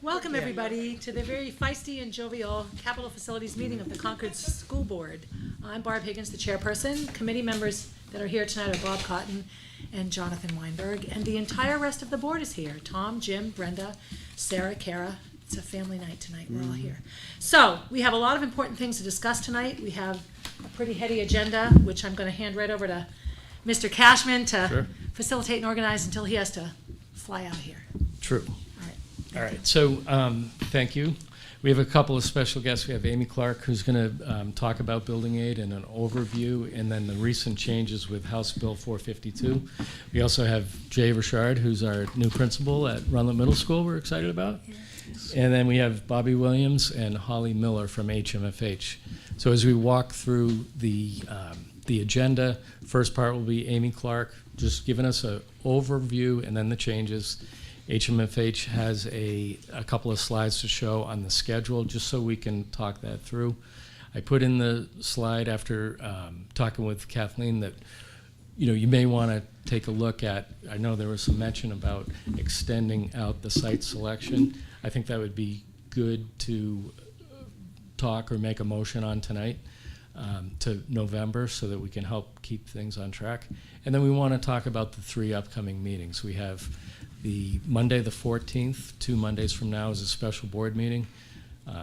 Welcome, everybody, to the very feisty and jovial Capital Facilities meeting of the Concord School Board. I'm Barb Higgins, the chairperson. Committee members that are here tonight are Bob Cotton and Jonathan Weinberg, and the entire rest of the board is here. Tom, Jim, Brenda, Sarah, Kara. It's a family night tonight. We're all here. So we have a lot of important things to discuss tonight. We have a pretty heady agenda, which I'm going to hand right over to Mr. Cashman to facilitate and organize until he has to fly out here. True. All right. So thank you. We have a couple of special guests. We have Amy Clark, who's going to talk about building aid and an overview, and then the recent changes with House Bill 452. We also have Jay Richard, who's our new principal at Runlet Middle School we're excited about. Yes. And then we have Bobby Williams and Holly Miller from HMFH. So as we walk through the agenda, first part will be Amy Clark, just giving us an overview and then the changes. HMFH has a couple of slides to show on the schedule, just so we can talk that through. I put in the slide after talking with Kathleen that you may want to take a look at. I know there was some mention about extending out the site selection. I think that would be good to talk or make a motion on tonight to November, so that we can help keep things on track. And then we want to talk about the 3 upcoming meetings. We have the Monday the 14th, 2 Mondays from now, is a special board meeting.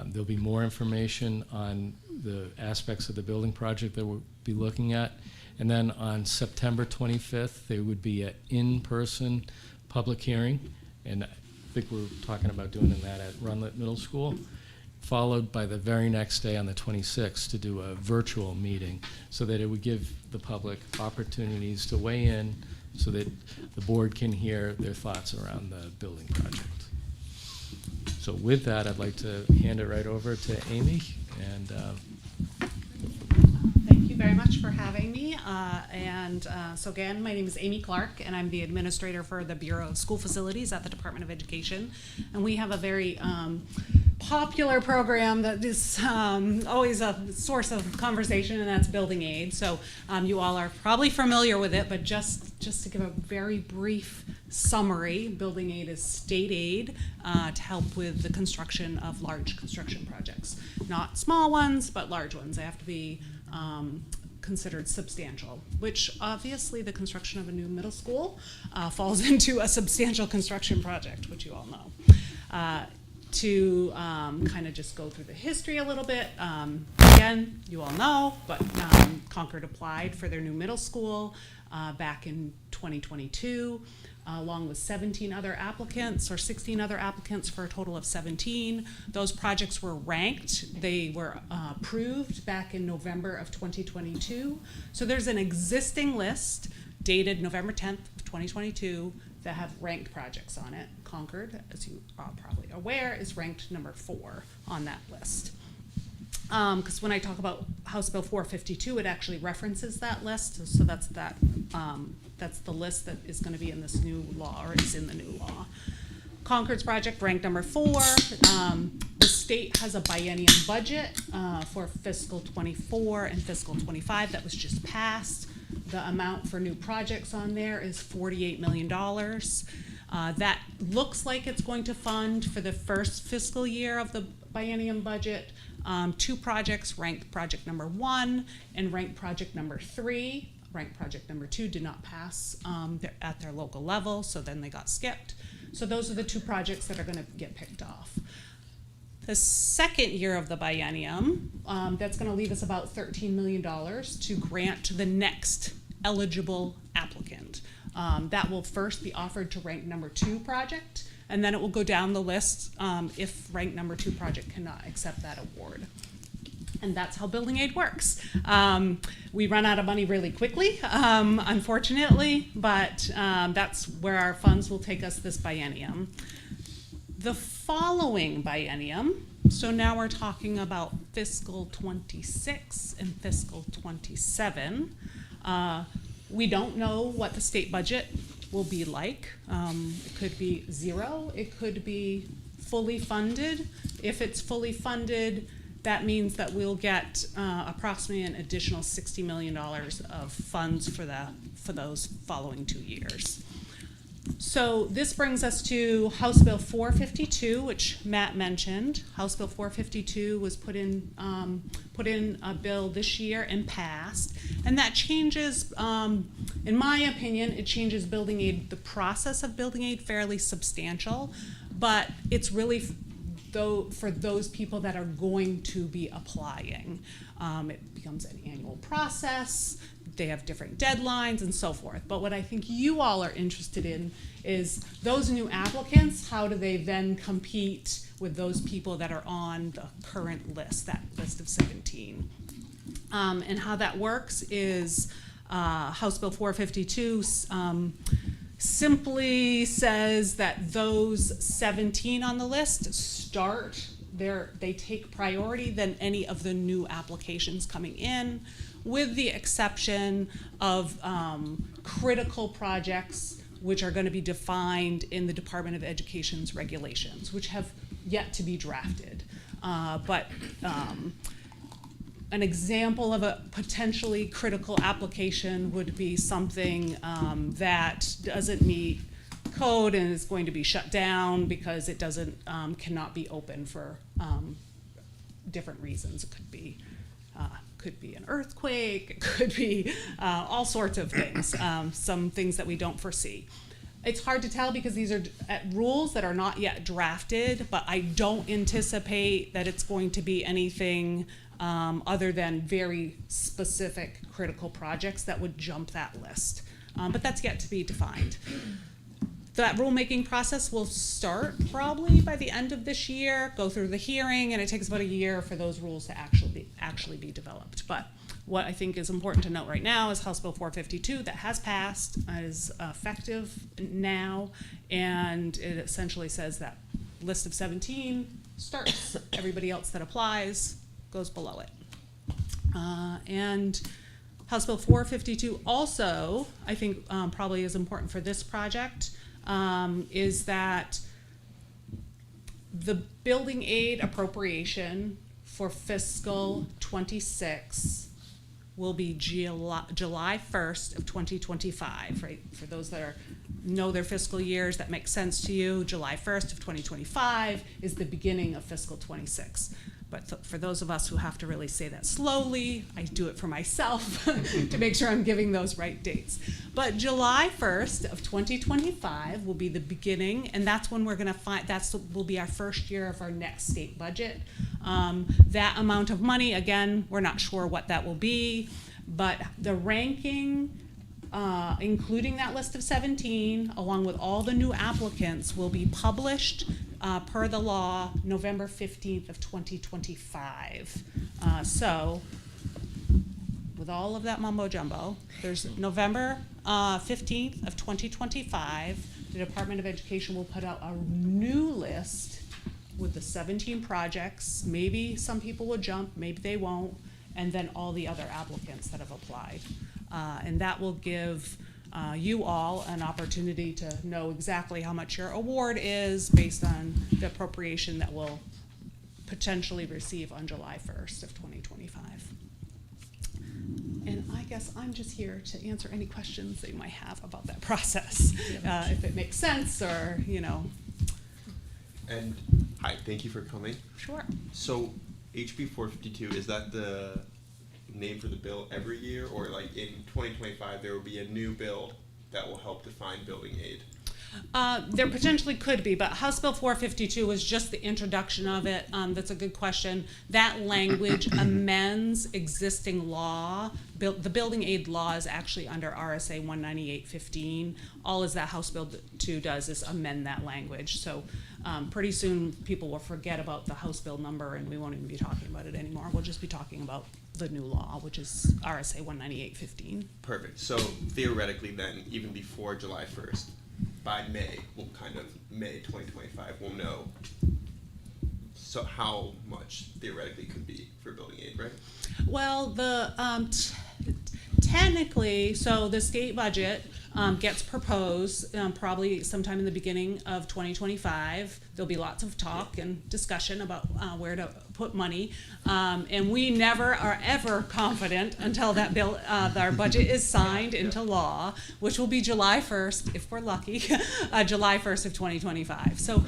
There'll be more information on the aspects of the building project that we'll be looking at. And then on September 25th, there would be an in-person public hearing. And I think we're talking about doing that at Runlet Middle School, followed by the very next day on the 26th to do a virtual meeting, so that it would give the public opportunities to weigh in, so that the board can hear their thoughts around the building project. So with that, I'd like to hand it right over to Amy. And thank you very much for having me. So again, my name is Amy Clark, and I'm the administrator for the Bureau of School Facilities at the Department of Education. And we have a very popular program that is always a source of conversation, and that's building aid. So you all are probably familiar with it, but just to give a very brief summary, building aid is state aid to help with the construction of large construction projects. Not small ones, but large ones. They have to be considered substantial, which obviously the construction of a new middle school falls into a substantial construction project, which you all know. To kind of just go through the history a little bit. Again, you all know, but Concord applied for their new middle school back in 2022, along with 17 other applicants, or 16 other applicants, for a total of 17. Those projects were ranked. They were approved back in November of 2022. So there's an existing list dated November 10th of 2022 that have ranked projects on it. Concord, as you are probably aware, is ranked number 4 on that list. Because when I talk about House Bill 452, it actually references that list. So that's the list that is going to be in this new law, or is in the new law. Concord's project ranked number 4. The state has a biennium budget for fiscal 24 and fiscal 25 that was just passed. The amount for new projects on there is $48 million. That looks like it's going to fund, for the first fiscal year of the biennium budget, 2 projects, ranked project number 1 and ranked project number 3. Ranked project number 2 did not pass at their local level, so then they got skipped. So those are the 2 projects that are going to get picked off. The second year of the biennium, that's going to leave us about $13 million to grant to the next eligible applicant. That will first be offered to ranked number 2 project, and then it will go down the list if ranked number 2 project cannot accept that award. And that's how building aid works. We run out of money really quickly, unfortunately, but that's where our funds will take us this biennium. The following biennium, so now we're talking about fiscal 26 and fiscal 27, we don't know what the state budget will be like. It could be 0, it could be fully funded. If it's fully funded, that means that we'll get approximately an additional $60 million of funds for those following 2 years. So this brings us to House Bill 452, which Matt mentioned. House Bill 452 was put in a bill this year and passed, and that changes, in my opinion, it changes building aid, the process of building aid fairly substantial, but it's really for those people that are going to be applying. It becomes an annual process. They have different deadlines and so forth. But what I think you all are interested in is those new applicants, how do they then compete with those people that are on the current list, that list of 17? And how that works is House Bill 452 simply says that those 17 on the list they take priority than any of the new applications coming in, with the exception of critical projects, which are going to be defined in the Department of Education's regulations, which have yet to be drafted. But an example of a potentially critical application would be something that doesn't meet code and is going to be shut down because it cannot be open for different reasons. It could be an earthquake, it could be all sorts of things, some things that we don't foresee. It's hard to tell because these are rules that are not yet drafted, but I don't anticipate that it's going to be anything other than very specific critical projects that would jump that list. But that's yet to be defined. That rulemaking process will start probably by the end of this year, go through the hearing, and it takes about a year for those rules to actually be developed. But what I think is important to note right now is House Bill 452 that has passed, is effective now, and it essentially says that list of 17 starts. Everybody else that applies goes below it. And House Bill 452 also, I think probably is important for this project, is that the building aid appropriation for fiscal 26 will be July 1st of 2025, right? For those that know their fiscal years, that makes sense to you. July 1st of 2025 is the beginning of fiscal 26. But for those of us who have to really say that slowly, I do it for myself to make sure I'm giving those right dates. But July 1st of 2025 will be the beginning, and that's when we're gonna will be our first year of our next state budget. That amount of money, again, we're not sure what that will be, but the ranking, including that list of 17, along with all the new applicants, will be published per the law November 15th of 2025. So with all of that mumbo jumbo, there's November 15th of 2025, the Department of Education will put out a new list with the 17 projects. Maybe some people will jump, maybe they won't, and then all the other applicants that have applied. And that will give you all an opportunity to know exactly how much your award is based on the appropriation that we'll potentially receive on July 1st of 2025. And I guess I'm just here to answer any questions that you might have about that process, if it makes sense or, And hi, thank you for coming. Sure. So HB 452, is that the name for the bill every year, or like in 2025 there will be a new bill that will help define building aid? There potentially could be, but House Bill 452 was just the introduction of it. That's a good question. That language amends existing law. The building aid law is actually under RSA 198.15. All that House Bill 2 does is amend that language. So pretty soon people will forget about the House Bill number and we won't even be talking about it anymore. We'll just be talking about the new law, which is RSA 198.15. Perfect. So theoretically then, even before July 1st, by May 2025, we'll know so how much theoretically could be for building aid, right? Well, technically, so the state budget gets proposed probably sometime in the beginning of 2025. There'll be lots of talk and discussion about where to put money, and we never are ever confident until that bill, our budget is signed into law, which will be July 1st, if we're lucky, July 1st of 2025. So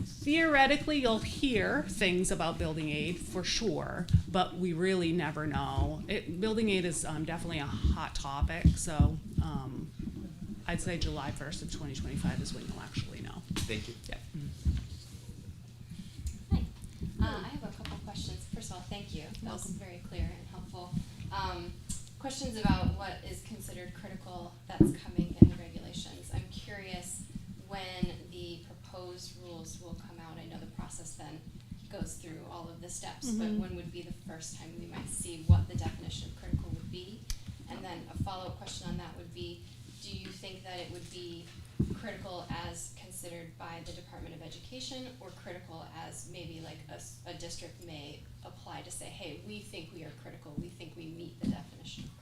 theoretically, you'll hear things about building aid for sure, but we really never know. Building aid is definitely a hot topic, so I'd say July 1st of 2025 is when you'll actually know. Thank you. Yep. Hi. I have a couple questions. First of all, thank you. That was very clear and helpful. Questions about what is considered critical that's coming in the regulations. I'm curious when the proposed rules will come out. I know the process then goes through all of the steps, but when would be the first time we might see what the definition of critical would be? And then a follow-up question on that would be, do you think that it would be critical as considered by the Department of Education, or critical as maybe like a district may apply to say, hey, we think we are critical, we think we meet the definition of critical?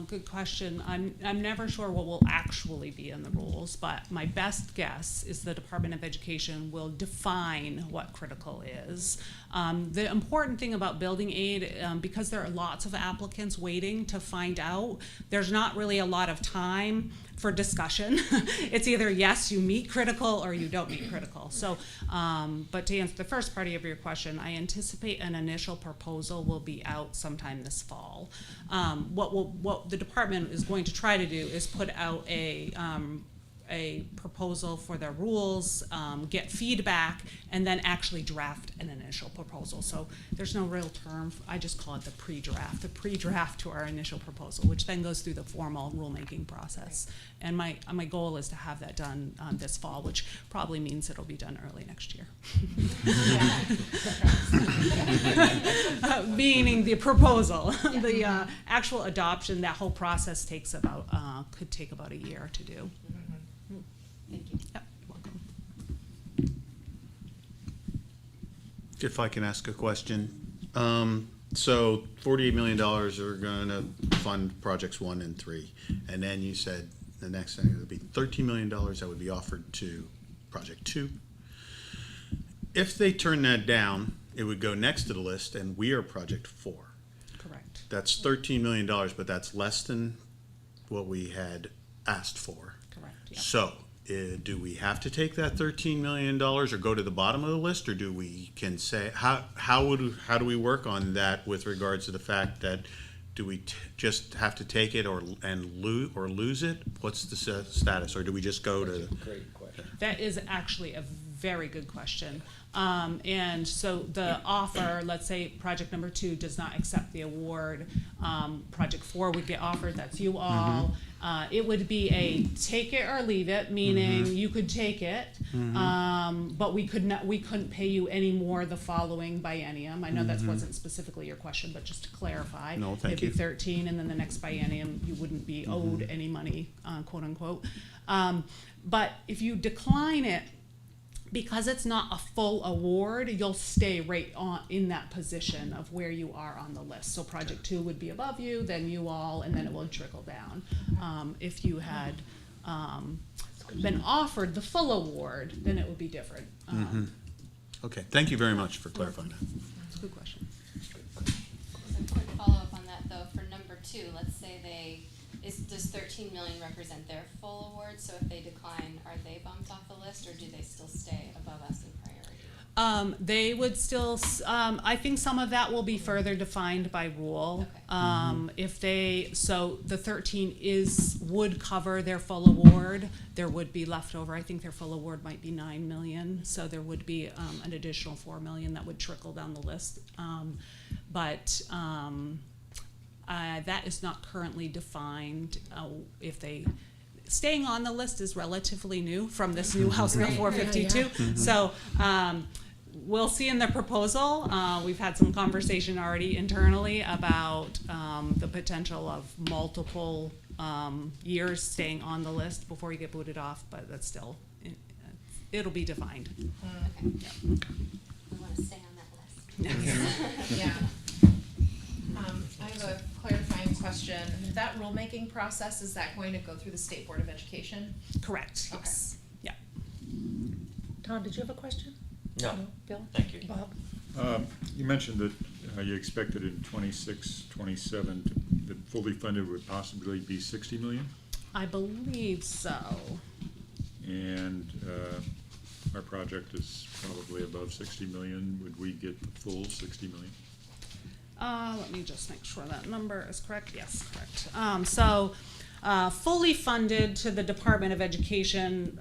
Good question. I'm never sure what will actually be in the rules, but my best guess is the Department of Education will define what critical is. The important thing about building aid, because there are lots of applicants waiting to find out, there's not really a lot of time for discussion. It's either yes, you meet critical, or you don't meet critical. So, but to answer the first part of your question, I anticipate an initial proposal will be out sometime this fall. What the department is going to try to do is put out a proposal for their rules, get feedback, and then actually draft an initial proposal. So there's no real term, I just call it the pre-draft to our initial proposal, which then goes through the formal rulemaking process. And my goal is to have that done this fall, which probably means it'll be done early next year. Meaning the proposal. The actual adoption, that whole process takes about, could take about a year to do. Thank you. Yep, you're welcome. If I can ask a question. So $48 million are going to fund projects 1 and 3. And then you said the next thing would be $13 million that would be offered to project 2. If they turn that down, it would go next to the list, and we are project 4. Correct. That's $13 million, but that's less than what we had asked for. Correct. Yep. So, do we have to take that $13 million or go to the bottom of the list, or do we can say how do we work on that with regards to the fact that do we just have to take it or lose it? What's the status, or do we just go to? Great question. That is actually a very good question. And so the offer, let's say project number 2 does not accept the award, project 4 would get offered, that's you all. It would be a take it or leave it, meaning you could take it, but we couldn't pay you any more the following biennium. I know that wasn't specifically your question, but just to clarify. No, thank it'd be you. 13, and then the next biennium you wouldn't be owed any money, quote unquote. But if you decline it, because it's not a full award, you'll stay right on in that position of where you are on the list. So project 2 would be above you, then you all, and then it will trickle down. If you had been offered the full award, then it would be different. Okay, thank you very much for clarifying that. It's a good question. As a quick follow-up on that though, for number 2, let's say does 13 million represent their full award? So if they decline, are they bumped off the list, or do they still stay above us in priority? They would still, I think some of that will be further defined by rule. Okay. So the 13 would cover their full award. There would be leftover. I think their full award might be 9 million. So there would be an additional 4 million that would trickle down the list. That is not currently defined. Staying on the list is relatively new from this new House Bill 452. So we'll see in the proposal. We've had some conversation already internally about the potential of multiple years staying on the list before you get booted off, but that's still, it'll be defined. Okay. We want to stay on that list. Yeah. I have a clarifying question. question. That rulemaking process, is that going to go through the State Board of Education? Correct, Okay. yes. Yeah. Tom, did you have a question? No, Bill? thank you. Bob? You mentioned that you expected in 26, 27 that fully funded would possibly be 60 million, I believe so. and our project is probably above 60 million. Would we get the full 60 million? Let me just make sure that number is correct. Yes, correct. Fully funded to the Department of Education,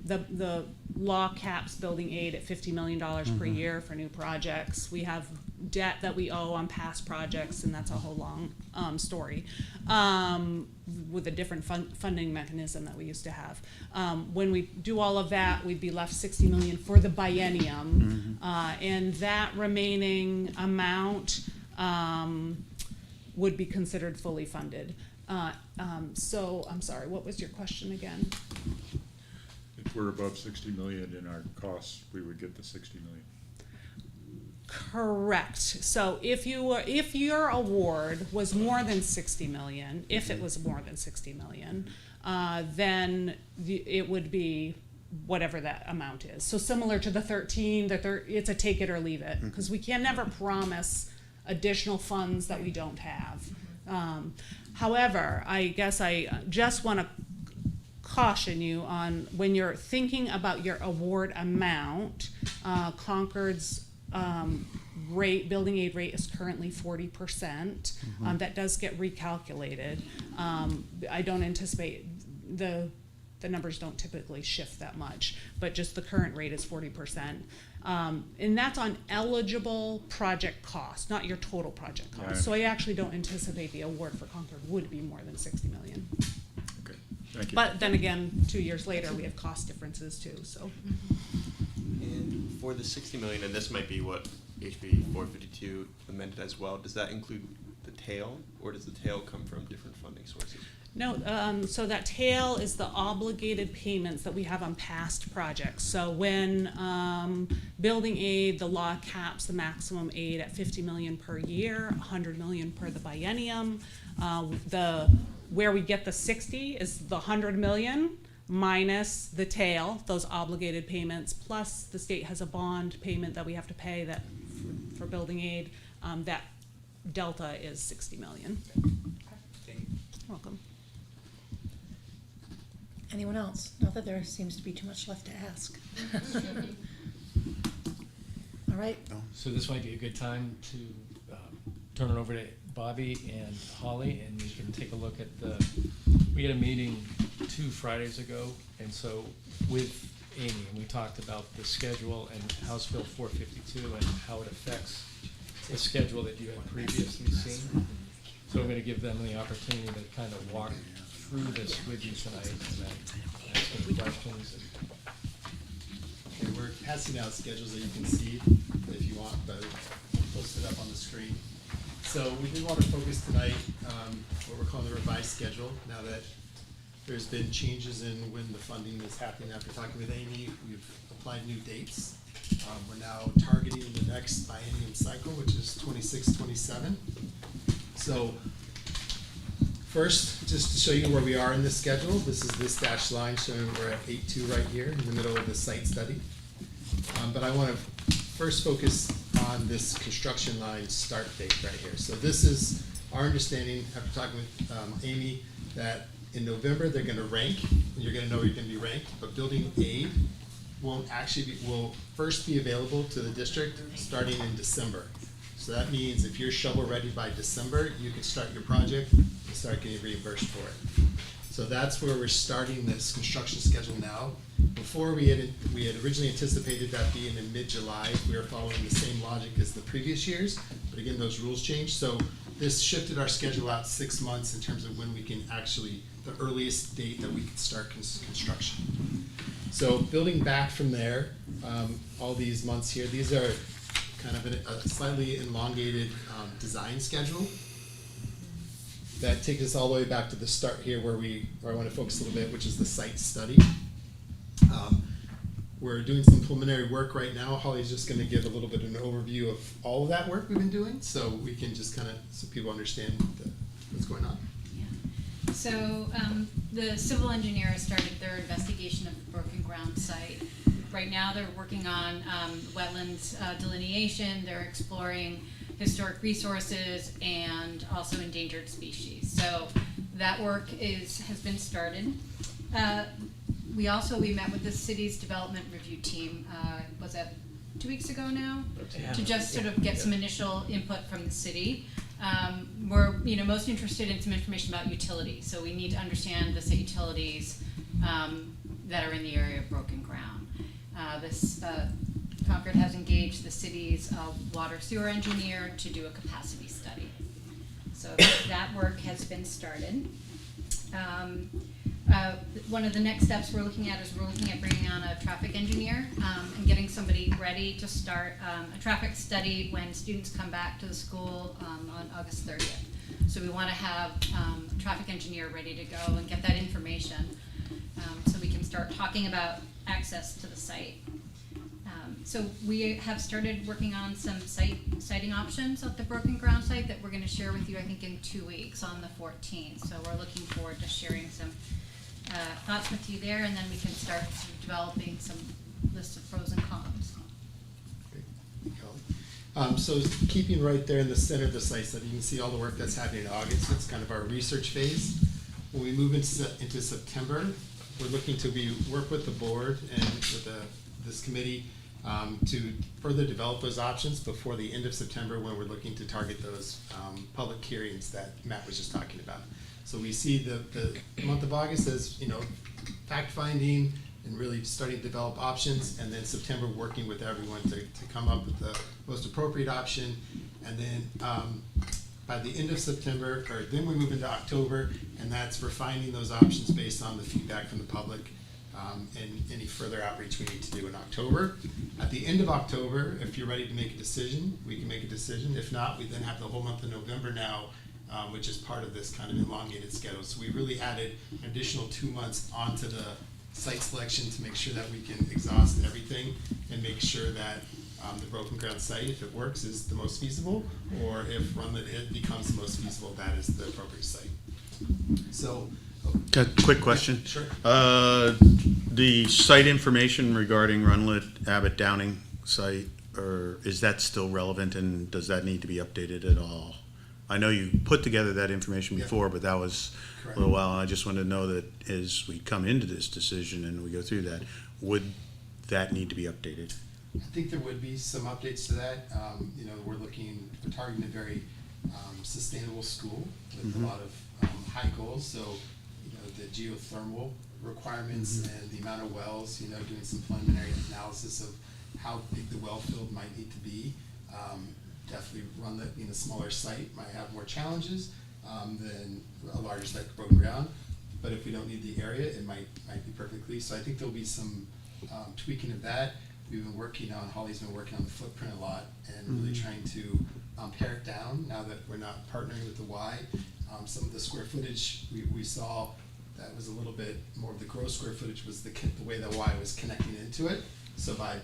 the law caps building aid at $50 million per year for new projects. We have debt that we owe on past projects, and that's a whole long story, with a different funding mechanism that we used to have. When we do all of that, we'd be left 60 million for the biennium, and that remaining amount would be considered fully funded. So, I'm sorry, what was your question again? If we're above 60 million in our costs, we would get the 60 million. Correct. So if your award was more than 60 million, if it was more than 60 million, then it would be whatever that amount is. So similar to the 13, it's a take it or leave it, because we can never promise additional funds that we don't have. However, I guess I just want to caution you on when you're thinking about your award amount, Concord's building aid rate is currently 40%. That does get recalculated. I don't anticipate the numbers don't typically shift that much, but just the current rate is 40%. And that's on eligible project cost, not your total project cost. Right. So I actually don't anticipate the award for Concord would be more than 60 million. Okay, thank you. But then again, 2 years later, we have cost differences too, so. And for the 60 million, and this might be what HB 452 amended as well, does that include the tail, or does the tail come from different funding sources? No, so that tail is the obligated payments that we have on past projects. So when building aid, the law caps the maximum aid at 50 million per year, 100 million per the biennium. Where we get the 60 is the 100 million minus the tail, those obligated payments, plus the state has a bond payment that we have to pay that for building aid. That delta is 60 million. Welcome. Anyone else? Not that there seems to be too much left to ask. All right. So this might be a good time to turn it over to Bobby and Holly, and we can take a look at we had a meeting 2 Fridays ago, and so with Amy, and we talked about the schedule and House Bill 452 and how it affects the schedule that you had previously seen. So I'm going to give them the opportunity to kind of walk through this with you tonight and then ask any questions. Okay, we're passing out schedules that you can see if you want, but post it up on the screen. So we did want to focus tonight what we're calling the revised schedule. Now that there's been changes in when the funding is happening after talking with Amy, we've applied new dates. We're now targeting the next biennium cycle, which is 26-27. So first, just to show you where we are in this schedule, this is this dashed line showing we're at 8-2 right here in the middle of the site study. But I want to first focus on this construction line start date right here. So this is our understanding after talking with Amy that in November they're going to rank, and you're going to know you're going to be ranked, but building aid will first be available to the district starting in December. So that means if you're shovel ready by December, you can start your project and start getting reimbursed for it. So that's where we're starting this construction schedule now. Before we had originally anticipated that being in mid-July. We were following the same logic as the previous years, but again, those rules changed. So this shifted our schedule out 6 months in terms of when we can actually, the earliest date that we can start construction. So building back from there, all these months here, these are kind of a slightly elongated design schedule that takes us all the way back to the start here where I want to focus a little bit, which is the site study. We're doing some preliminary work right now. Holly's just going to give a little bit of an overview of all of that work we've been doing, so we can just kind of, so people understand what's going on. So the civil engineer has started their investigation of the broken ground site. Right now they're working on wetlands delineation, they're exploring historic resources and also endangered species. So that work has been started. We met with the city's development review team, was that 2 weeks ago now? To just sort of get some initial input from the city. We're most interested in some information about utilities, so we need to understand the utilities that are in the area of broken ground. Concord has engaged the city's water sewer engineer to do a capacity study. So that work has been started. One of the next steps we're looking at bringing on a traffic engineer and getting somebody ready to start a traffic study when students come back to the school on August 30th. So we want to have a traffic engineer ready to go and get that information so we can start talking about access to the site. So we have started working on some siting options at the broken ground site that we're going to share with you, I think, in 2 weeks on the 14th. So we're looking forward to sharing some thoughts with you there, and then we can start developing some lists of pros and cons. So keeping right there in the center of the site study, you can see all the work that's happening in August. It's kind of our research phase. When we move into September, we're looking to work with the board and with this committee to further develop those options before the end of September, when we're looking to target those public hearings that Matt was just talking about. So we see the month of August as, fact finding and really starting to develop options, and then September working with everyone to come up with the most appropriate option. And then by the end of September, or then we move into October, and that's refining those options based on the feedback from the public and any further outreach we need to do in October. At the end of October, if you're ready to make a decision, we can make a decision. If not, we then have the whole month of November now, which is part of this kind of elongated schedule. So we really added an additional 2 months onto the site selection to make sure that we can exhaust everything and make sure that the broken ground site, if it works, is the most feasible, or if Runlet becomes the most feasible, that is the appropriate site. So, Quick question. Sure. The site information regarding Runlet Abbott Downing site, or is that still relevant, and does that need to be updated at all? I know you put together that information before, but that was Correct. a little while, and I just want to know that as we come into this decision and we go through that, would that need to be updated? I think there would be some updates to that. We're targeting a very sustainable school with a lot of high goals. So, the geothermal requirements and the amount of wells, doing some preliminary analysis of how big the well field might need to be. Definitely Runlet, being a smaller site, might have more challenges than a larger site like broken ground. But if we don't need the area, it might be perfectly. So I think there'll be some tweaking of that. Holly's been working on the footprint a lot and really trying to pare it down now that we're not partnering with the Y. Some of the square footage we saw, that was a little bit more of the gross square footage was the way the Y was connecting into it. So by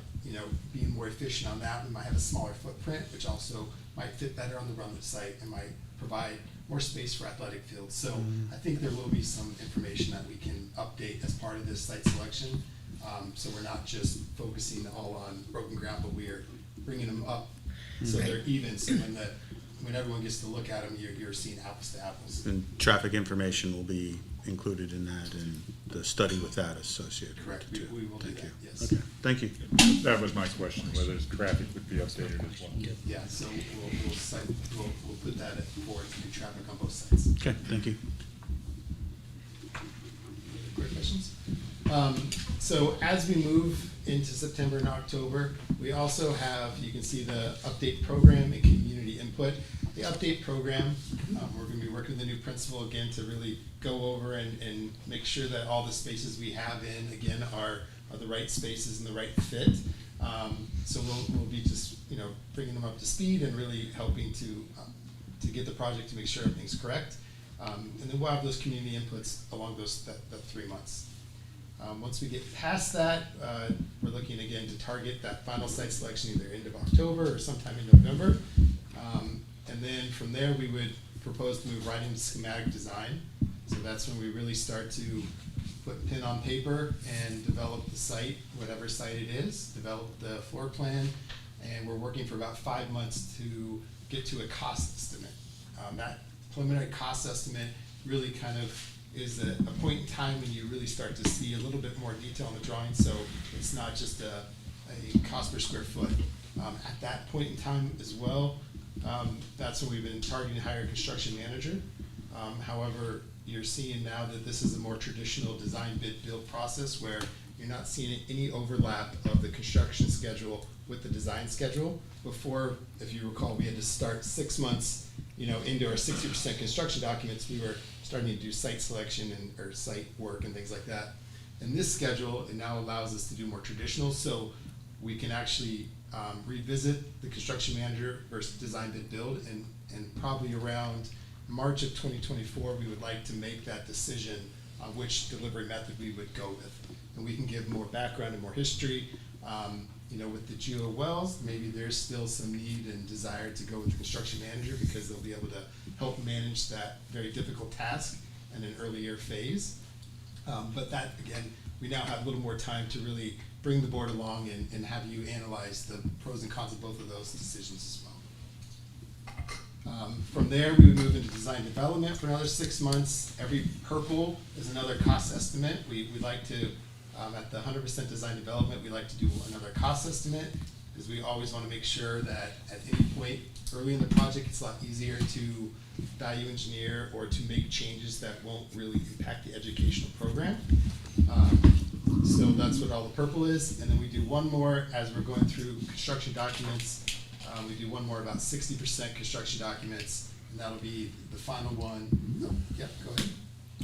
being more efficient on that, we might have a smaller footprint, which also might fit better on the Runlet site and might provide more space for athletic fields. So I think there will be some information that we can update as part of this site selection. So we're not just focusing all on broken ground, but we are bringing them up so they're even. So when everyone gets to look at them, you're seeing apples to apples. And traffic information will be included in that, and the study with that associated. Correct. with it, too. We will do Thank that. you. Yes. Okay, thank you. That was my question, whether traffic would be updated as well. Yeah. So we'll put that forward to do traffic on both sides. Okay, thank you. Quick questions? So as we move into September and October, we also have, you can see the update program and community input. The update program, we're going to be working with the new principal again to really go over and make sure that all the spaces we have in, again, are the right spaces and the right fit. So we'll be just, bringing them up to speed and really helping to get the project to make sure everything's correct. And then we'll have those community inputs along that 3 months. Once we get past that, we're looking again to target that final site selection either end of October or sometime in November. And then from there, we would proposed to move right into schematic design. So that's when we really start to put pen on paper and develop the site, whatever site it is, develop the floor plan, and we're working for about 5 months to get to a cost estimate. That preliminary cost estimate really kind of is a point in time when you really start to see a little bit more detail in the drawing, so it's not just a cost per square foot. At that point in time as well, that's when we've been targeting to hire a construction manager. However, you're seeing now that this is a more traditional design bid build process where you're not seeing any overlap of the construction schedule with the design schedule. Before, if you recall, we had to start 6 months, into our 60% construction documents. We were starting to do site selection or site work and things like that. In this schedule, it now allows us to do more traditional, so we can actually revisit the construction manager versus design bid build, and probably around March of 2024, we would like to make that decision on which delivery method we would go with. And we can give more background and more history. With the GEO wells, maybe there's still some need and desire to go with the construction manager because they'll be able to help manage that very difficult task in an earlier phase. But that, again, we now have a little more time to really bring the board along and have you analyze the pros and cons of both of those decisions as well. From there, we would move into design development for another 6 months. Every purple is another cost estimate. We like to, at the 100% design development, we like to do another cost estimate because we always want to make sure that at any point early in the project, it's a lot easier to value engineer or to make changes that won't really impact the educational program. So that's what all the purple is. And then we do one more as we're going through construction documents. We do one more about 60% construction documents, and that'll be the final one. Oh, yeah, go ahead.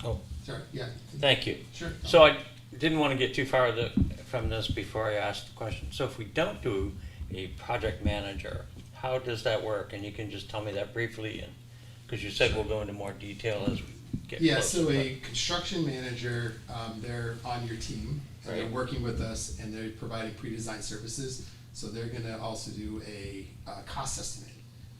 Oh, Sorry, yeah. thank you. Sure. So I didn't want to get too far from this before I asked the question. So if we don't do a project manager, how does that work? And you can just tell me that briefly, and because you said we'll go into more detail as we get Yeah, closer. so a construction manager, they're on your team, and they're Right. working with us, and they're providing pre-design services. So they're gonna also do a cost estimate.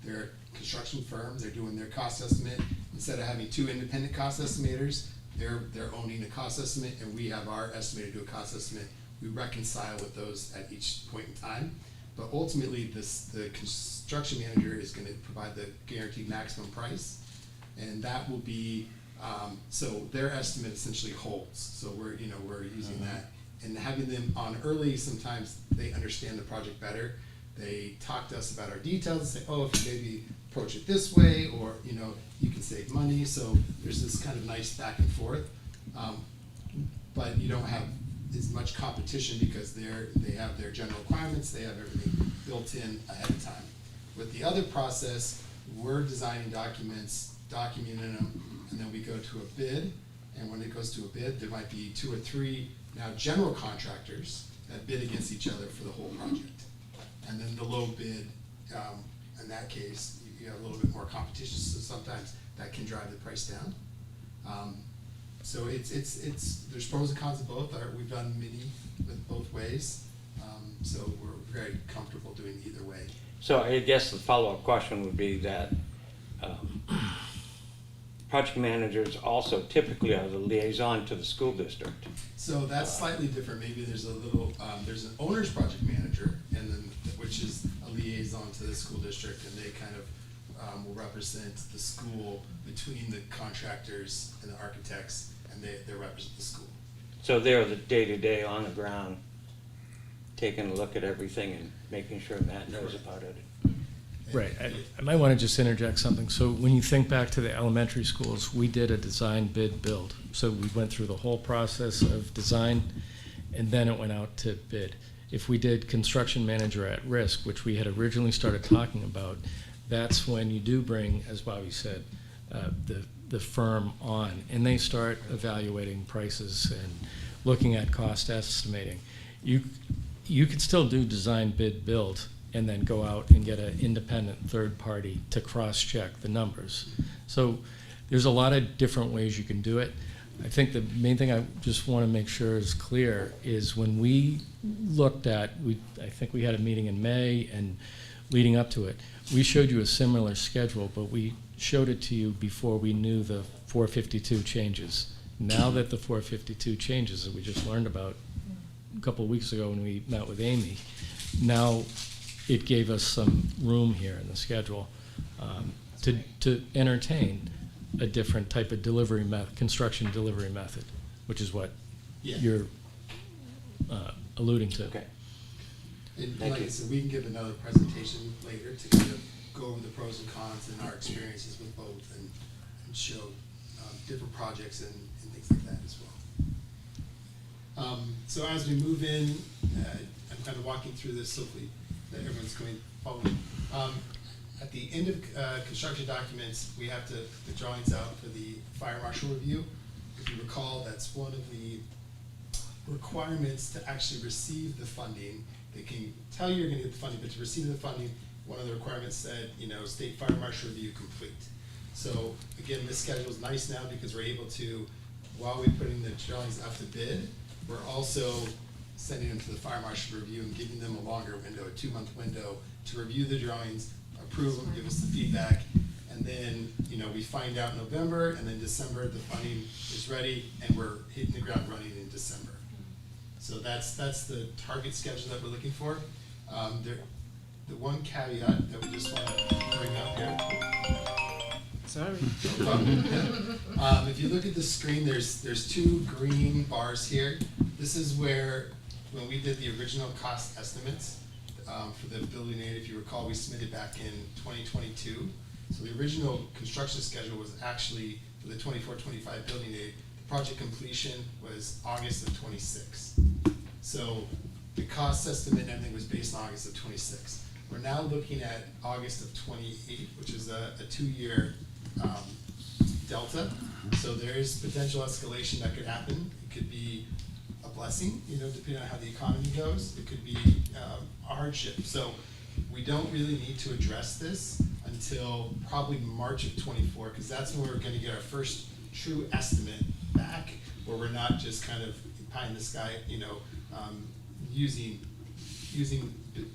They're a construction firm, they're doing their cost estimate. Instead of having 2 independent cost estimators, they're owning a cost estimate, and we have our estimator do a cost estimate. We reconcile with those at each point in time. But ultimately, the construction manager is gonna provide the guaranteed maximum price, and that will be, so their estimate essentially holds. So we're using that. And having them on early, sometimes they understand the project better. They talk to us about our details and say, oh, if you maybe approach it this way, or, you can save money. So there's this kind of nice back and forth. But you don't have as much competition because they have their general requirements, they have everything built in ahead of time. With the other process, we're designing documents, documenting them, and then we go to a bid. And when it goes to a bid, there might be 2 or 3 now general contractors that bid against each other for the whole project. And then the low bid, in that case, you have a little bit more competition, so sometimes that can drive the price down. So there's pros and cons of both. We've done many with both ways, so we're very comfortable doing either way. So I guess the follow-up question would be that project managers also typically are the liaison to the school district. So that's slightly different. Maybe there's a little, there's an owner's project manager, and then which is a liaison to the school district, and they kind of will represent the school between the contractors and the architects, and they represent the school. So they're the day-to-day on the ground, taking a look at everything and making sure Matt knows about it. Right. I might want to just interject something. So when you think back to the elementary schools, we did a design bid build. So we went through the whole process of design, and then it went out to bid. If we did construction manager at risk, which we had originally started talking about, that's when you do bring, as Bobby said, the firm on, and they start evaluating prices and looking at cost estimating. You could still do design bid build and then go out and get an independent third party to cross-check the numbers. So there's a lot of different ways you can do it. I think the main thing I just want to make sure is clear is when we looked at, I think we had a meeting in May and leading up to it, we showed you a similar schedule, but we showed it to you before we knew the 452 changes. Now that the 452 changes that we just learned about a couple of weeks ago when we met with Amy, now it gave us some room here in the schedule to entertain a different type of delivery construction delivery method, which is what Yeah. you're alluding to. Okay. And Thank like I you. said, we can give another presentation later to kind of go over the pros and cons and our experiences with both and show different projects and things like that as well. So as we move in, I'm kind of walking through this so that everyone's going following. At the end of construction documents, we have to put the drawings out for the fire marshal review. If you recall, that's one of the requirements to actually receive the funding. They can tell you you're gonna get the funding, but to receive the funding, one of the requirements said, state fire marshal review complete. So again, this schedule is nice now because we're able to, while we're putting the drawings out to bid, we're also sending them to the fire marshal review and giving them a longer window, a 2-month window, to review the drawings, approve them, give us the feedback, and then, we find out in November, and then December, the funding is ready, and we're hitting the ground running in December. So that's the target schedule that we're looking for. The one caveat that we just want to bring up here. Sorry. If you look at the screen, there's 2 green bars here. This is where, when we did the original cost estimates for the building aid, if you recall, we submitted back in 2022. So the original construction schedule was actually for the 24-25 building aid. The project completion was August of 26. So the cost estimate and everything was based on August of 26. We're now looking at August of 28, which is a 2-year delta. So there is potential escalation that could happen. It could be a blessing, depending on how the economy goes. It could be a hardship. So we don't really need to address this until probably March of 24, because that's when we're going to get our first true estimate back, where we're not just kind of pie in the sky, using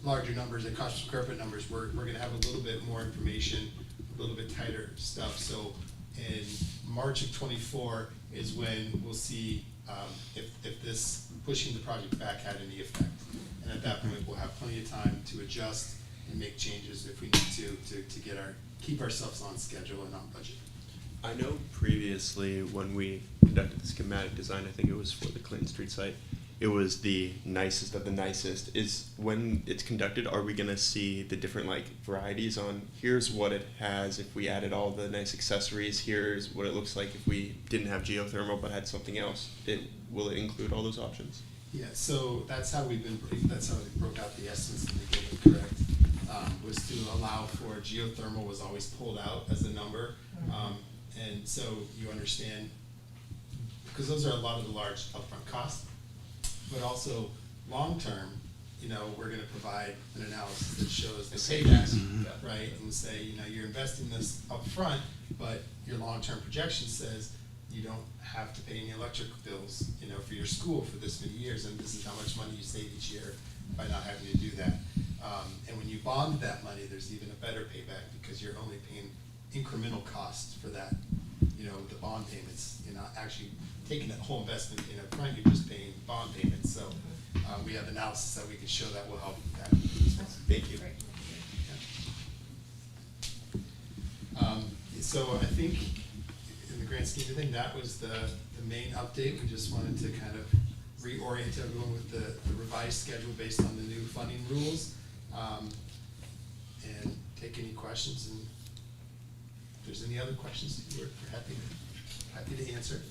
larger numbers and cost per square foot numbers. We're going to have a little bit more information, a little bit tighter stuff. So in March of 24 is when we'll see if this pushing the project back had any effect. And at that point, we'll have plenty of time to adjust and make changes if we need to keep ourselves on schedule and on budget. I know previously when we conducted the schematic design, I think it was for the Clinton Street site, it was the nicest of the nicest. Is when it's conducted, are we gonna see the different varieties on here's what it has if we added all the nice accessories, here's what it looks like if we didn't have geothermal but had something else? Will it include all those options? Yeah, so that's how we broke out the estimates in the beginning, correct? Was to allow for geothermal was always pulled out as a number. And so you understand, because those are a lot of the large upfront costs, but also long-term, we're gonna provide an analysis that shows the payback, right? And say, you're investing this upfront, but your long-term projection says you don't have to pay any electric bills, for your school for this many years, and this is how much money you save each year by not having to do that. And when you bond that money, there's even a better payback because you're only paying incremental costs for that. The bond payments, you're not actually taking that whole investment in up front, you're just paying bond payments. So we have analysis that we can show that will help with that. Thank you. So I think in the grand scheme of things, that was the main update. We just wanted to kind of reorient everyone with the revised schedule based on the new funding rules, and take any questions. And if there's any other questions, we're happy to answer.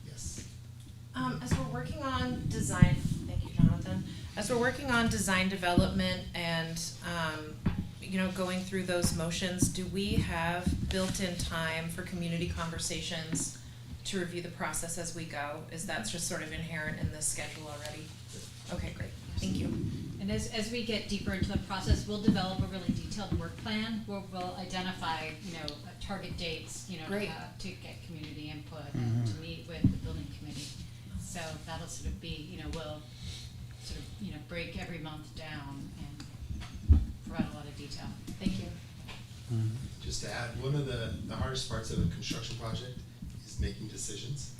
Yes. As we're working on design, thank you, Jonathan. As we're working on design development and, going through those motions, do we have built-in time for community conversations to review the process as we go? Is that just sort of inherent in this schedule already? Okay, great, thank you. And as we get deeper into the process, we'll develop a really detailed work plan where we'll identify, target dates, Great. To get community input and to meet with the building committee. So that'll sort of be, we'll sort of, break every month down and for provide a lot of detail. Thank you. Just to add, one of the hardest parts of a construction project is making decisions.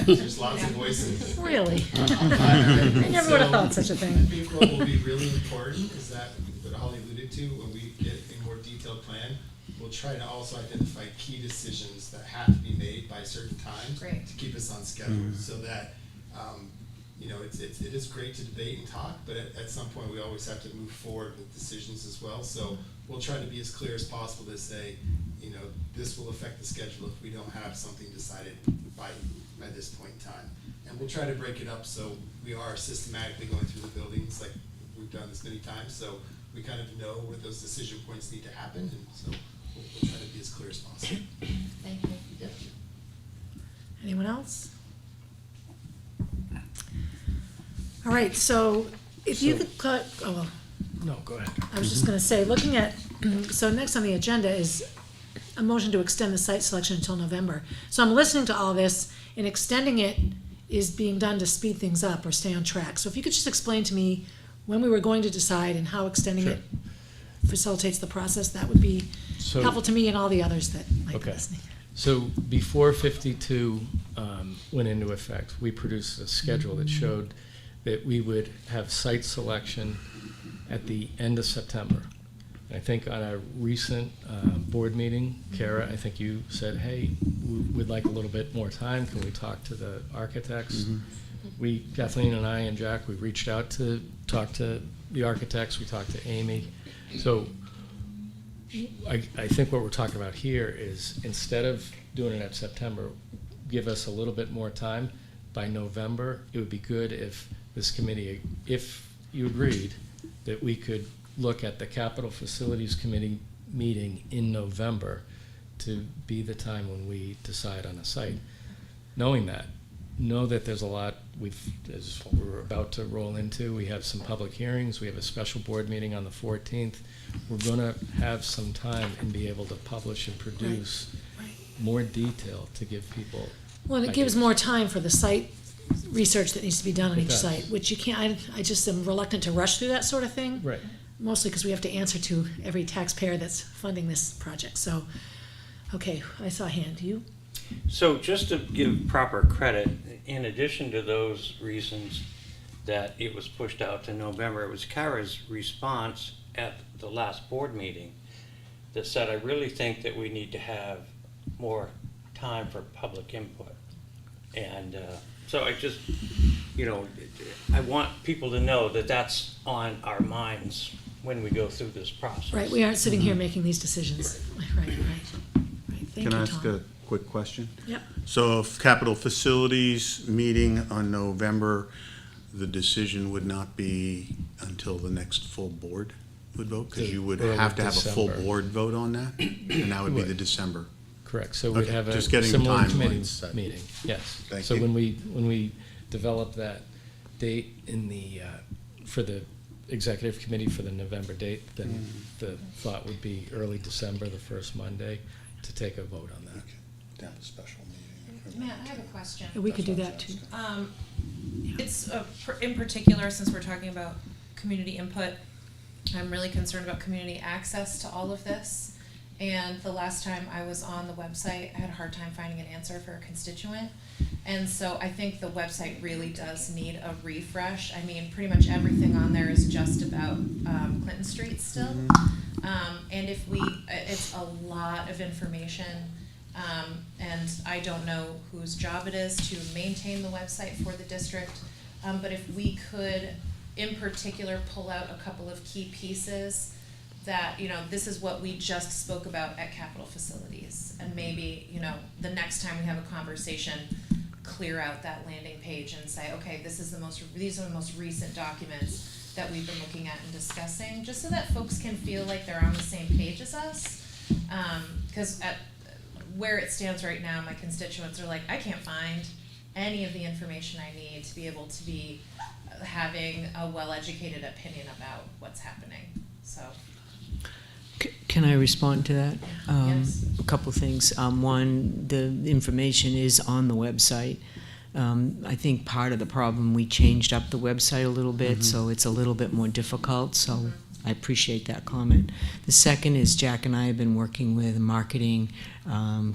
There's lots of voices. Really? I never would've thought such a thing. I think what will be really important is that, what Holly alluded to, when we get a more detailed plan, we'll try to also identify key decisions that have to be made by certain times Great. to keep us on schedule, so that, you know, it is great to debate and talk, but at some point, we always have to move forward with decisions as well. So we'll try to be as clear as possible to say, you know, this will affect the schedule if we don't have something decided by this point in time. And we'll try to break it up so we are systematically going through the buildings like we've done this many times, so we kind of know where those decision points need to happen, and so we'll try to be as clear as possible. Thank you. Yep. Anyone else? All right, so if you could cut, oh, well, No, go ahead. I was just gonna say, looking at, so next on the agenda is a motion to extend the site selection until November. So I'm listening to all this, and extending it is being done to speed things up or stay on track. So if you could just explain to me when we were going to decide and how extending Sure. it facilitates the process, that would be So- helpful to me and all the others that might be Okay. listening. So before 52 went into effect, we produced a schedule that showed that we would have site selection at the end of September. And I think on a recent board meeting, Kara, I think you said, hey, we'd like a little bit more time. Can we talk to the architects? We, Kathleen and I and Jack, we reached out to talk to the architects. We talked to Amy. So I think what we're talking about here is, instead of doing it at September, give us a little bit more time. By November, it would be good if this committee, if you agreed, that we could look at the Capital Facilities Committee meeting in November to be the time when we decide on a site. Knowing that, know that there's a lot as we're about to roll into. We have some public hearings. We have a special board meeting on the 14th. We're gonna have some time and be able to publish and produce Right. more detail to give people. Well, and it gives ideas. more time for the site research that needs to be done on It each does. site, which you can't, I just am reluctant to rush through that sort of thing. Right. Mostly because we have to answer to every taxpayer that's funding this project, so, okay, I saw a hand, you? So just to give proper credit, in addition to those reasons that it was pushed out to November, it was Kara's response at the last board meeting that said, I really think that we need to have more time for public input. And so I just, you know, I want people to know that that's on our minds when we go through this process. Right, we aren't sitting here making these decisions. Right. Thank you, Can I ask Tom. a quick question? Yep, So if Capital Facilities meeting on November, the decision would not be until the next full board would vote? Because you would Early have to have a full December. board vote on that? And that would be the Would. December. Correct, so we'd Okay, have a just getting similar timelines committee set. meeting, yes. Thank So you. when we develop that date in the, for the executive committee for the November date, then the thought would be early December, the first Monday, to take a vote on that. Okay. To have a special meeting. Matt, I have a question. Yeah, we could do that too. It's in particular, since we're talking about community input, I'm really concerned about community access to all of this. And the last time I was on the website, I had a hard time finding an answer for a constituent. And so I think the website really does need a refresh. I mean, pretty much everything on there is just about Clinton Street still. And if it's a lot of information. And I don't know whose job it is to maintain the website for the district. But if we could, in particular, pull out a couple of key pieces that, you know, this is what we just spoke about at Capital Facilities. And maybe, you know, the next time we have a conversation, clear out that landing page and say, okay, these are the most recent documents that we've been looking at and discussing, just so that folks can feel like they're on the same page as us. Because at where it stands right now, my constituents are like, I can't find any of the information I need to be able to be having a well-educated opinion about what's happening, so. Can I respond to that? Yes. A couple things. One, the information is on the website. I think part of the problem, we changed up the website a little bit, so it's a little bit more difficult. So I appreciate that comment. The second is Jack and I have been working with a marketing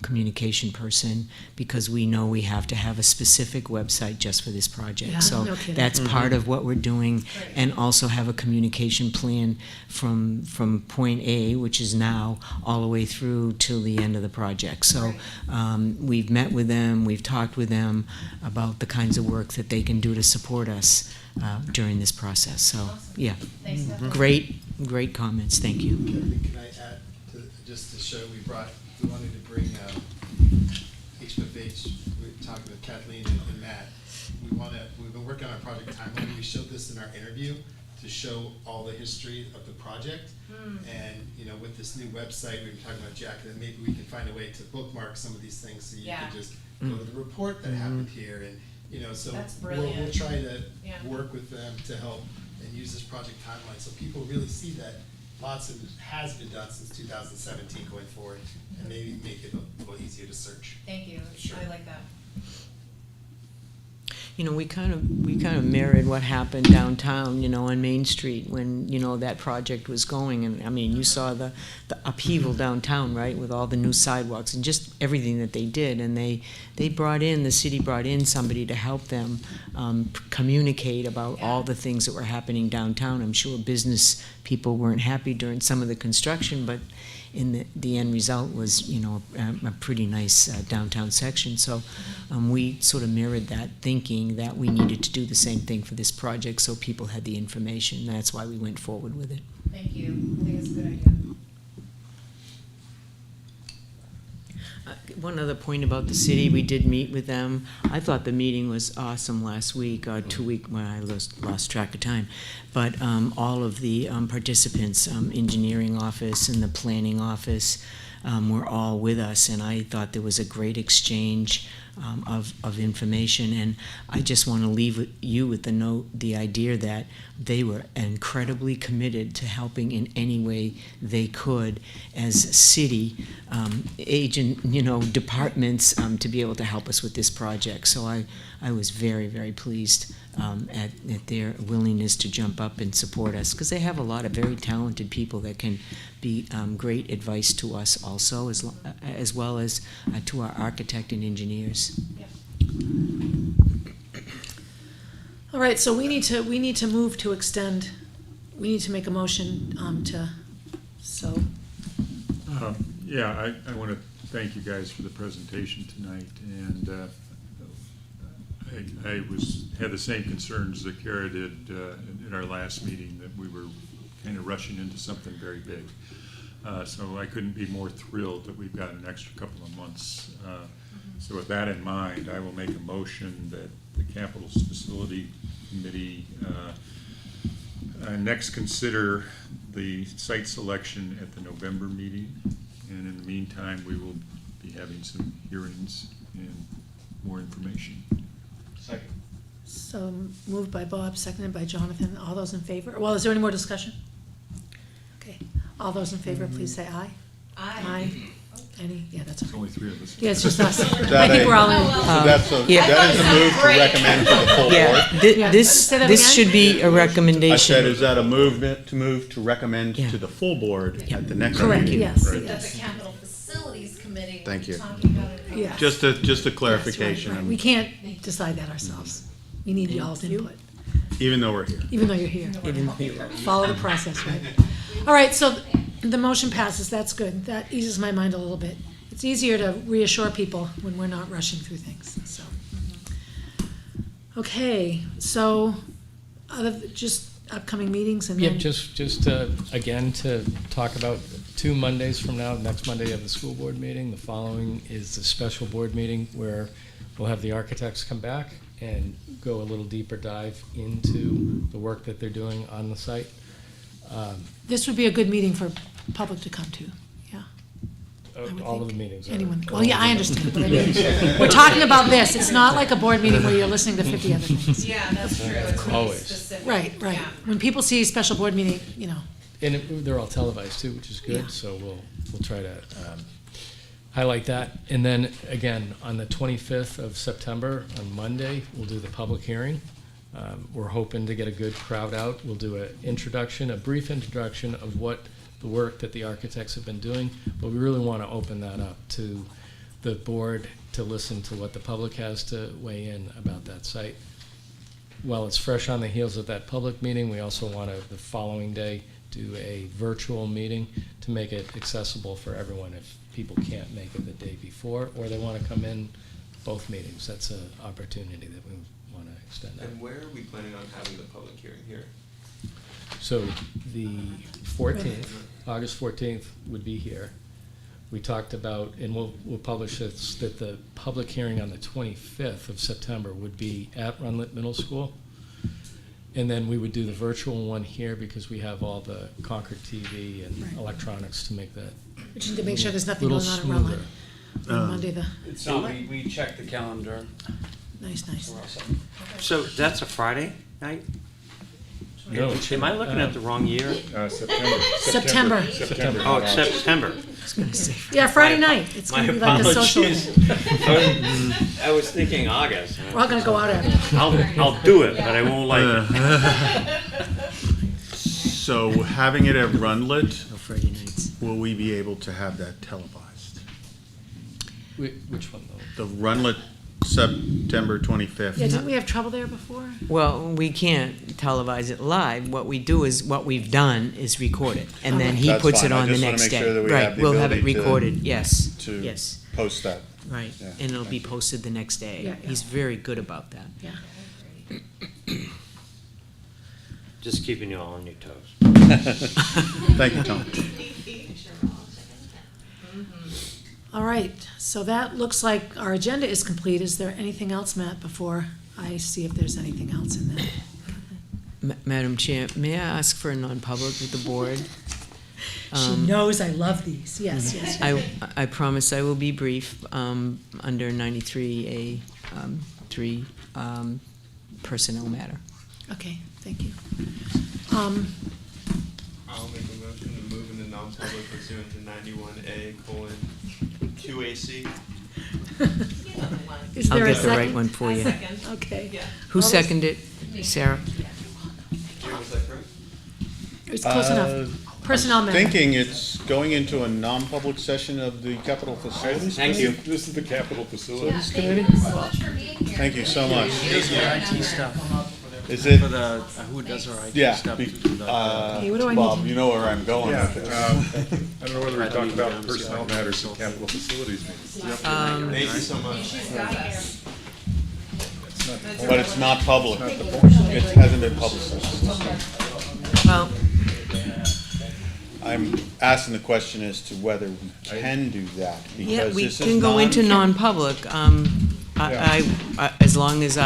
communication person because we know we have to have a specific website just for this project. Yeah, So no kidding. that's part of what we're doing, and also have a communication plan from point A, which is now, all the way through till the end of the project. So we've met with them, we've talked with them about the kinds of work that they can do to support us during this process. So, yeah, Thanks, Steph. great comments. Thank you. Can I add, just to show, we wanted to bring HFH, we were talking with Kathleen and Matt. We've been working on our project timeline. We showed this in our interview to show all the history of the project. And, with this new website, we were talking about Jack, that maybe we can find a way to bookmark some of these things so you can just go to the report that happened here, and, so That's we'll brilliant. try to Yeah. work with them to help and use this project timeline so people really see that lots of has been done since 2017 going forward, and maybe make it a little easier to search. Thank you, Sure. I like that. We kind of mirrored what happened downtown, on Main Street when, that project was going. And I mean, you saw the upheaval downtown, right, with all the new sidewalks and just everything that they did. And the city brought in somebody to help them communicate about all the things that were happening downtown. I'm sure business people weren't happy during some of the construction, but in the end result was, a pretty nice downtown section. So we sort of mirrored that, thinking that we needed to do the same thing for this project so people had the information. That's why we went forward with it. Thank you, I think it's a good idea. One other point about the city, we did meet with them. I thought the meeting was awesome last week, or 2 weeks, when I lost track of time. But all of the participants, engineering office and the planning office, were all with us, and I thought there was a great exchange of information. And I just want to leave you with the idea that they were incredibly committed to helping in any way they could as city departments to be able to help us with this project. So I was very, very pleased at their willingness to jump up and support us, because they have a lot of very talented people that can be great advice to us also, as well as to our architect and engineers. All right, so we need to move to extend, we need to make a motion Yeah, I want to thank you guys for the presentation tonight, and I had the same concerns that Kara did in our last meeting, that we were kind of rushing into something very big. So I couldn't be more thrilled that we've got an extra couple of months. So with that in mind, I will make a motion that the Capital Facility Committee next consider the site selection at the November meeting. And in the meantime, we will be having some hearings and more information. Second. So moved by Bob, seconded by Jonathan. All those in favor? Well, is there any more discussion? Okay. All those in favor, please say aye. Aye. Any? Yeah, that's There's okay. only 3 of us. Yeah, it's just us. That I think we're all in. That is a move to recommend to the full board. Yeah. This Say that this again? should be a I recommendation. said, is that a movement to move to recommend Yeah. to the full board at the next Correct, meeting? yes, Right. That the Capital Facilities Committee will Thank be you. talking about it. Yeah. Just a Yes, right, clarification, right. We can't decide that ourselves. We need y'all's input, even though we're here. even though you're here. Follow the process, right? All right, so the motion passes, that's good. That eases my mind a little bit. It's easier to reassure people when we're not rushing through things, so. Okay, so, just upcoming meetings and Yep, then. just again, to talk about 2 Mondays from now. Next Monday, you have the school board meeting. The following is the special board meeting, where we'll have the architects come back and go a little deeper dive into the work that they're doing on the site. This would be a good meeting for public to come to, yeah. I would All of think. the meetings. Anyone, well, yeah, I understand, but I mean, we're talking about this. It's not like a board meeting where you're listening to 50 other things. Yeah, that's true, it's really Always. specific. Right, right. Yeah. When people see special board meeting, And they're all televised too, which is good, Yeah. so we'll try to highlight that. And then, again, on the 25th of September, on Monday, we'll do the public hearing We're hoping to get a good crowd out. We'll do a brief introduction of what the work that the architects have been doing, but we really want to open that up to the board to listen to what the public has to weigh in about that site. While it's fresh on the heels of that public meeting, we also want to, the following day, do a virtual meeting to make it accessible for everyone if people can't make it the day before, or they want to come in both meetings. That's an opportunity that we want to extend out. And where are we planning on having the public hearing here? So the 14th, August 14th would be here. We talked about, and we'll publish this, that the public hearing on the 25th of September would be at Runlet Middle School. And then we would do the virtual one here because we have all the Concord TV and Right. electronics to make that We just need to make sure there's nothing little going on at smoother. Rutland on Monday the, It's not, we checked the calendar, nice. so we're all set. So that's a Friday night? No, Am I looking at the wrong year? September. Oh, it's September. Yeah, Friday night. It's My gonna be like a social. apologies. I was thinking August. We're all gonna go out after. I'll do it, but I won't like it. So having it at Runlet, No Friday nights. will we be able to have that televised? Which one though? The Runlet September 25th. Yeah, didn't we have trouble there before? Well, we can't televise it live. What we do is, what we've done is record it, and then he That's puts fine. it I on the just wanna next make day. sure that we Right, have the we'll have it ability to- recorded, yes, To yes, post that. right. Yeah, And it'll be thank you. posted the next day. Yeah, yeah. He's very good about that. Yeah. Just keeping you all on your toes. Thank you, Tom. All right, so that looks like our agenda is complete. Is there anything else, Matt, before I see if there's anything else in there? Madam Chair, may I ask for a non-public with the board? She knows I love these. Yes, yes. I promise I will be brief, under 93A, 3, personnel matter. Okay, thank you. I'll make a motion to move into non-public pursuant to 91A:2AC. Is I'll there a get the right second? one for you. Okay. Who All those- seconded it? Sarah? Was that correct? It was close enough. Personnel matter. Thinking it's going into a non-public session of the Capital Facilities. Thank you. This is the Capital Facilities Thank you so much for being here. Thank you so much. IT stuff, Is it? for the, who does our IT Yeah, stuff? Okay, what do I need Bob, to- you know where I'm going Yeah, with this. I don't know whether we talked about personnel matters at Capital Facilities meetings. Thank you so much. But it's not public. It hasn't been publicized. Well, I'm asking the question as to whether we can do that, yeah, because we this is can go into non. non-public, as long as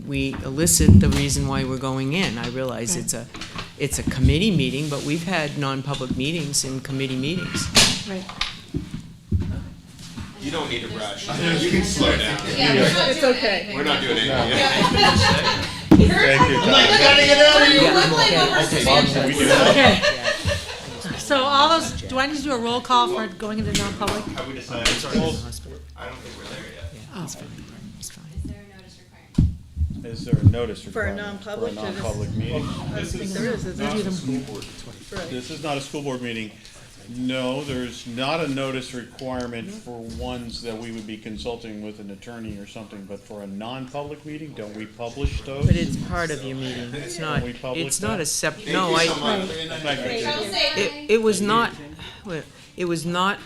we elicit the reason why we're going in. I realize it's a committee meeting, but we've had non-public meetings in committee meetings. Right. You don't need to rush. You can slow down. Yeah, we're not doing anything. We're not doing anything. Thank you, Tom. Okay. So all those, do I need to do a roll call for going into non-public? Have we decided? I don't think we're there yet. Oh, It's fine. Is there a notice required? Is there a notice For a requirement non-public, for a non-public meeting? I don't think there is, is there? do them. Right. This is not a school board meeting. No, there's not a notice requirement for ones that we would be consulting with an attorney or something, but for a non-public meeting, don't we publish those? But it's part of your meeting. It's not, we public it's not that? a separate, Thank no, you I, so much. Don't say it was not, well, it was not,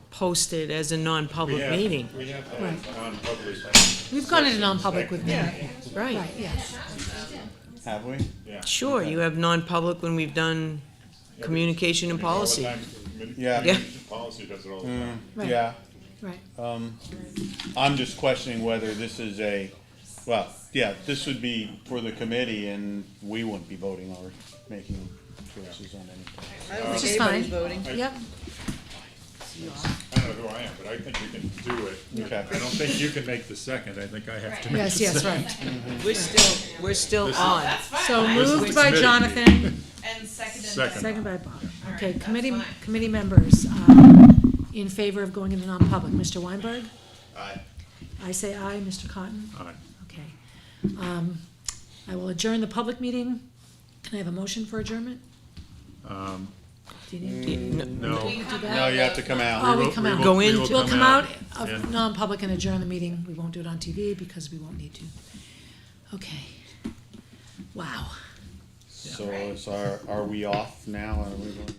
posted as a non-public meeting. We have Right. non-public. We've gone into non-public with me. Right. Right, yes. Have we? Sure, you have non-public when we've done communication and policy. Yeah. Yeah. Policy does it all the time. Right. Yeah. Right. I'm just questioning whether this is well, yeah, this would be for the committee and we wouldn't be voting or making choices on anything. I don't Which is think anybody's fine. voting. Yep. I don't know who I am, but I think we can do it. Okay. I don't think you can make the second, I think I have to make Yes, the yes, second. right. We're still on. So moved by committee. Jonathan, And seconded Second. second by Bob. Okay, that's committee, fine. committee members, in favor of going into non-public. Mr. Weinberg? Aye. I say aye. Mr. Cotton? Aye. Okay. I will adjourn the public meeting. Can I have a motion for adjournment? Do you need to? No. Do that? No, you have to come out. Oh, we come out. Go in. We'll come out and- of non-public and adjourn the meeting. We won't do it on TV because we won't need to. Okay. Wow. So are we off now? Are we going?